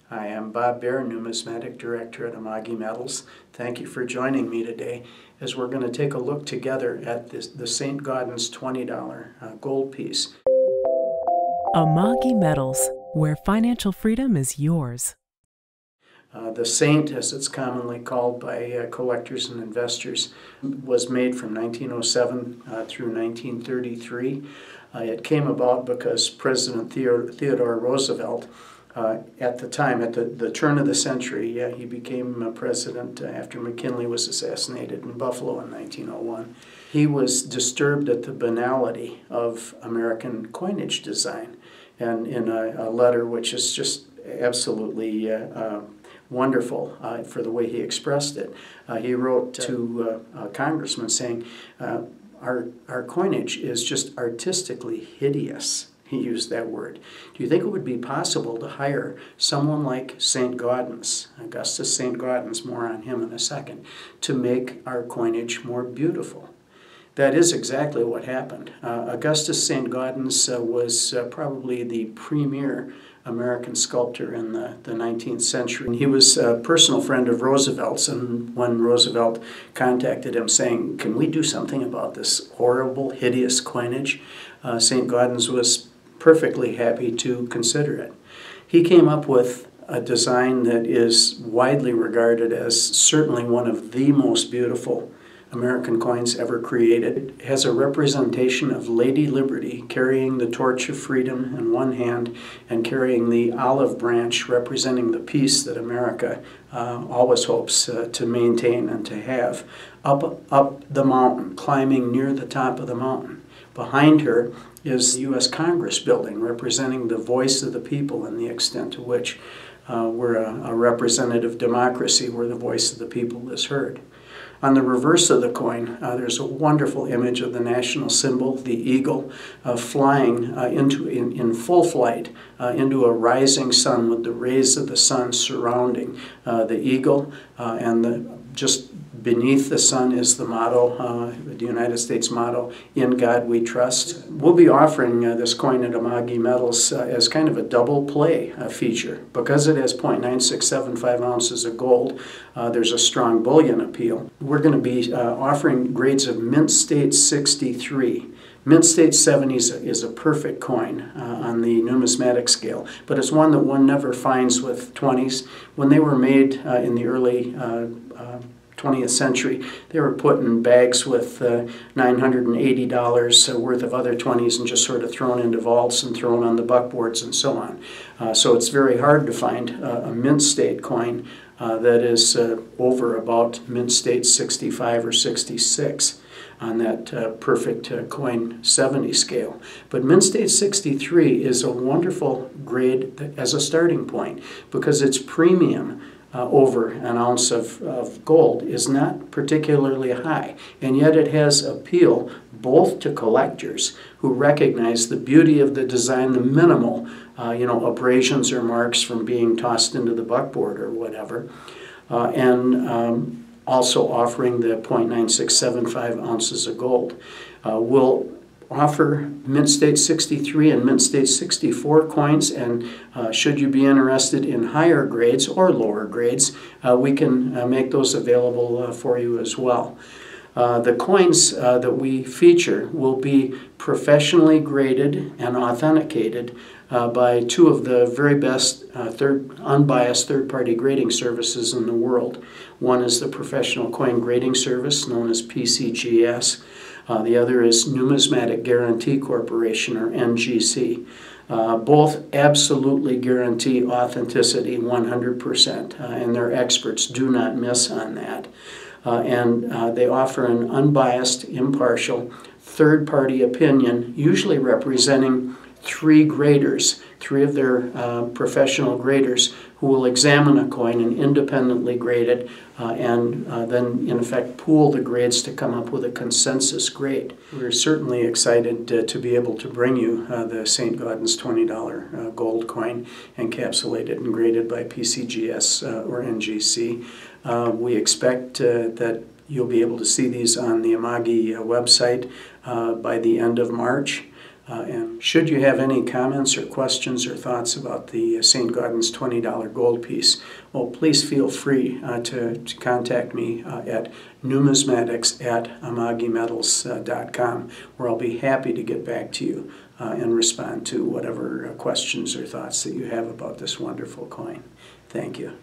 Hi, I'm Bob Bair, Numismatic Director at Amagi Metals. Thank you for joining me today as we're going to take a look together at the St Gaudens $20 gold piece. Amagi Metals, where financial freedom is yours. The Saint, as it's commonly called by collectors and investors, was made from 1907 through 1933. It came about because President Theodore Roosevelt, at the time, at the turn of the century, he became president after McKinley was assassinated in Buffalo in 1901. He was disturbed at the banality of American coinage design, and in a letter which is just absolutely wonderful for the way he expressed it, he wrote to a congressman saying, our coinage is just artistically hideous. He used that word. Do you think it would be possible to hire someone like St Gaudens, Augustus St Gaudens, more on him in a second, to make our coinage more beautiful? That is exactly what happened. Augustus St Gaudens was probably the premier American sculptor in the 19th century. He was a personal friend of Roosevelt's, and when Roosevelt contacted him saying, "Can we do something about this horrible, hideous coinage?" St. Gaudens was perfectly happy to consider it. He came up with a design that is widely regarded as certainly one of the most beautiful American coins ever created. It has a representation of Lady Liberty carrying the torch of freedom in one hand and carrying the olive branch representing the peace that America always hopes to maintain and to have, up the mountain, climbing near the top of the mountain. Behind her is the U.S. Congress building, representing the voice of the people and the extent to which we're a representative democracy where the voice of the people is heard. On the reverse of the coin, there's a wonderful image of the national symbol, the eagle, flying in full flight into a rising sun with the rays of the sun surrounding the eagle, and just beneath the sun is the motto, the United States motto, "In God We Trust." We'll be offering this coin at Amagi Metals as kind of a double play feature. Because it has 0.9675 ounces of gold, there's a strong bullion appeal. We're going to be offering grades of Mint State 63. Mint State 70 is a perfect coin on the numismatic scale, but it's one that one never finds with 20s. When they were made in the early 20th century, they were put in bags with $980 worth of other 20s and just sort of thrown into vaults and thrown on the buckboards and so on. So it's very hard to find a Mint State coin that is over about Mint State 65 or 66 on that perfect coin 70 scale. But Mint State 63 is a wonderful grade as a starting point because its premium over an ounce of gold is not particularly high, and yet it has appeal both to collectors who recognize the beauty of the design, the minimal abrasions or marks from being tossed into the buckboard or whatever, and also offering the 0.9675 ounces of gold. We'll offer Mint State 63 and Mint State 64 coins, and should you be interested in higher grades or lower grades, we can make those available for you as well. The coins that we feature will be professionally graded and authenticated by two of the very best unbiased third-party grading services in the world. One is the Professional Coin Grading Service, known as PCGS. The other is Numismatic Guarantee Corporation, or NGC. Both absolutely guarantee authenticity 100%, and their experts do not miss on that. And they offer an unbiased, impartial, third-party opinion, usually representing three graders, three of their professional graders, who will examine a coin and independently grade it and then, in effect, pool the grades to come up with a consensus grade. We're certainly excited to be able to bring you the St. Gaudens $20 gold coin, encapsulated and graded by PCGS or NGC. We expect that you'll be able to see these on the Amagi website by the end of March. And should you have any comments or questions or thoughts about the St. Gaudens $20 gold piece, well, please feel free to contact me at numismatics@amagimetals.com, where I'll be happy to get back to you and respond to whatever questions or thoughts that you have about this wonderful coin. Thank you.